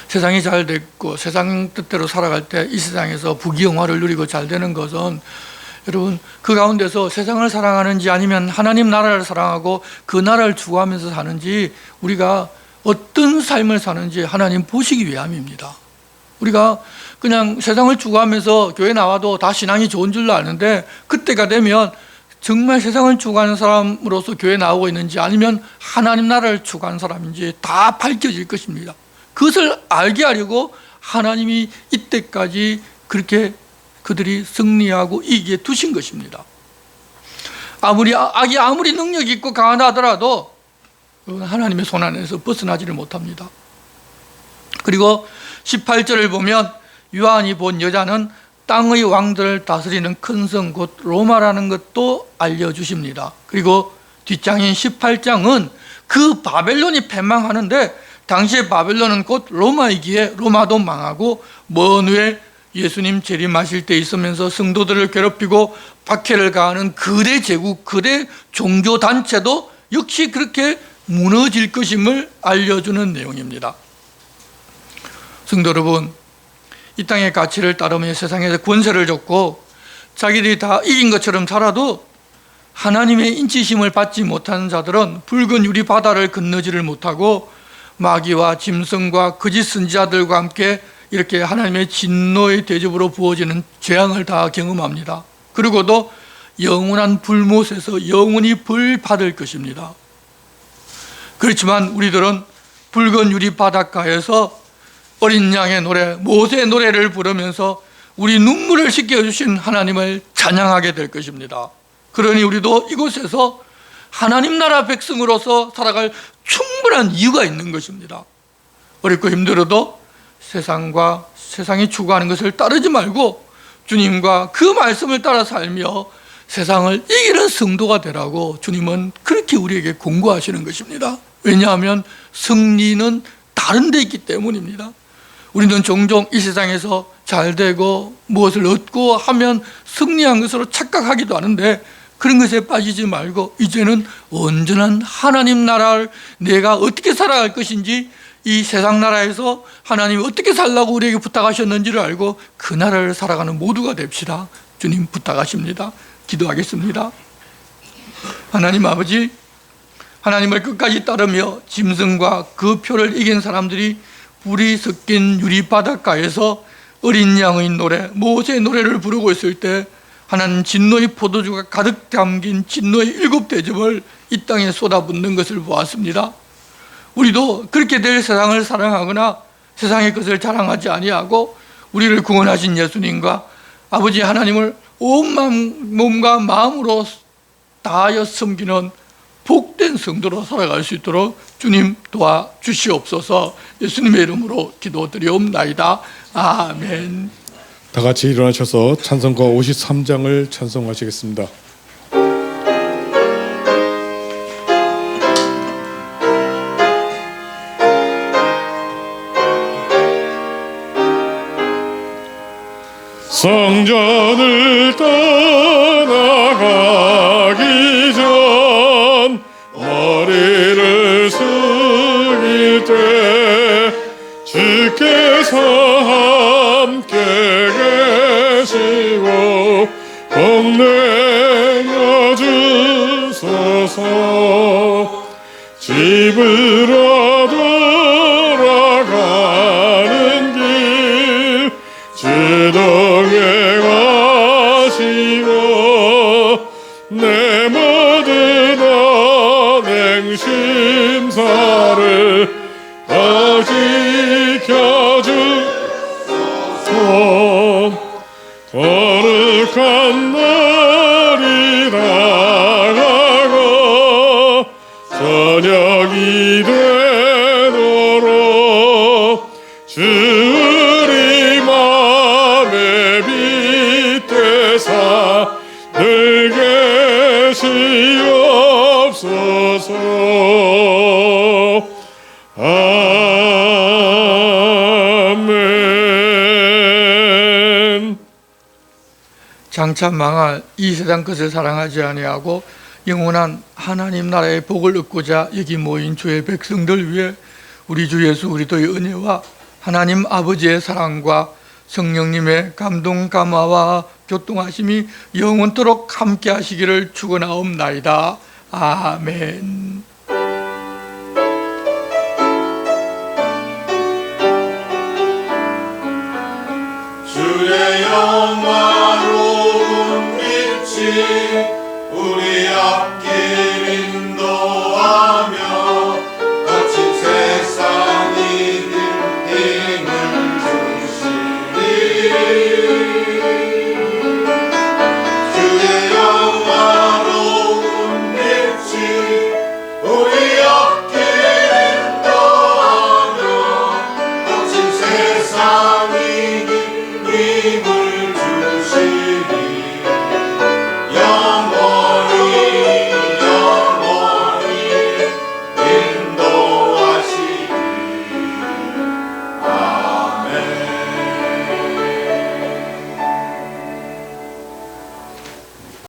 세상이 잘 됐고 세상 뜻대로 살아갈 때 이 세상에서 부귀영화를 누리고 잘 되는 것은 여러분 그 가운데서 세상을 사랑하는지 아니면 하나님 나라를 사랑하고 그 나라를 추구하면서 사는지 우리가 어떤 삶을 사는지 하나님 보시기 위함입니다. 우리가 그냥 세상을 추구하면서 교회 나와도 다 신앙이 좋은 줄로 아는데 그때가 되면 정말 세상을 추구하는 사람으로서 교회 나오고 있는지 아니면 하나님 나라를 추구하는 사람인지 다 밝혀질 것입니다. 그것을 알게 하려고 하나님이 이때까지 그렇게 그들이 승리하고 이기게 두신 것입니다. 악이 아무리 능력이 있고 강하다 하더라도 하나님의 손 안에서 벗어나지를 못합니다. 그리고 18절을 보면 요한이 본 여자는 땅의 왕들을 다스리는 큰 성 곧 로마라는 것도 알려주십니다. 그리고 뒷장인 18장은 그 바벨론이 패망하는데 당시에 바벨론은 곧 로마이기에 로마도 망하고 먼 후에 예수님 재림하실 때 있으면서 성도들을 괴롭히고 박해를 가하는 거대 제국, 거대 종교단체도 역시 그렇게 무너질 것임을 알려주는 내용입니다. 성도 여러분, 이 땅의 가치를 따르며 세상에서 권세를 줬고 자기들이 다 이긴 것처럼 살아도 하나님의 인치심을 받지 못하는 자들은 붉은 유리 바다를 건너지를 못하고 마귀와 짐승과 거짓 선지자들과 함께 이렇게 하나님의 진노의 대접으로 부어지는 재앙을 다 경험합니다. 그리고도 영원한 불못에서 영원히 벌 받을 것입니다. 그렇지만 우리들은 붉은 유리 바닷가에서 어린 양의 노래, 모세의 노래를 부르면서 우리 눈물을 씻겨주신 하나님을 찬양하게 될 것입니다. 그러니 우리도 이곳에서 하나님 나라 백성으로서 살아갈 충분한 이유가 있는 것입니다. 어렵고 힘들어도 세상과 세상이 추구하는 것을 따르지 말고 주님과 그 말씀을 따라 살며 세상을 이기는 성도가 되라고 주님은 그렇게 우리에게 공고하시는 것입니다. 왜냐하면 승리는 다른 데 있기 때문입니다. 우리는 종종 이 세상에서 잘 되고 무엇을 얻고 하면 승리한 것으로 착각하기도 하는데 그런 것에 빠지지 말고 이제는 온전한 하나님 나라를 내가 어떻게 살아갈 것인지 이 세상 나라에서 하나님이 어떻게 살라고 우리에게 부탁하셨는지를 알고 그 나라를 살아가는 모두가 됩시다. 주님 부탁하십니다. 기도하겠습니다. 하나님 아버지, 하나님을 끝까지 따르며 짐승과 그 표를 이긴 사람들이 불이 섞인 유리 바닷가에서 어린 양의 노래, 모세의 노래를 부르고 있을 때 하나님 진노의 포도주가 가득 담긴 진노의 7 대접을 이 땅에 쏟아붓는 것을 보았습니다. 우리도 그렇게 될 세상을 사랑하거나 세상의 것을 자랑하지 아니하고 우리를 구원하신 예수님과 아버지 하나님을 온 몸과 마음으로 다하여 섬기는 복된 성도로 살아갈 수 있도록 주님 도와주시옵소서. 예수님의 이름으로 기도드리옵나이다. 아멘. 다 같이 일어나셔서 찬송가 53장을 찬송하시겠습니다. 성전을 떠나가기 전 머리를 숙일 때 주께서 함께 계시고 복내어 주소서. 집으로 돌아가는 길 주동에 가시고 내 모든 언행심사를 다 지켜주소. 거룩한 날이 다가고 저녁이 되도록 주리 맘에 빗대사 늘 계시옵소서. 아멘. 장차 망할 이 세상 것을 사랑하지 아니하고 영원한 하나님 나라의 복을 얻고자 여기 모인 주의 백성들 위해 우리 주 예수 그리스도의 은혜와 하나님 아버지의 사랑과 성령님의 감동 감화와 교통하심이 영원토록 함께 하시기를 축원하옵나이다. 아멘.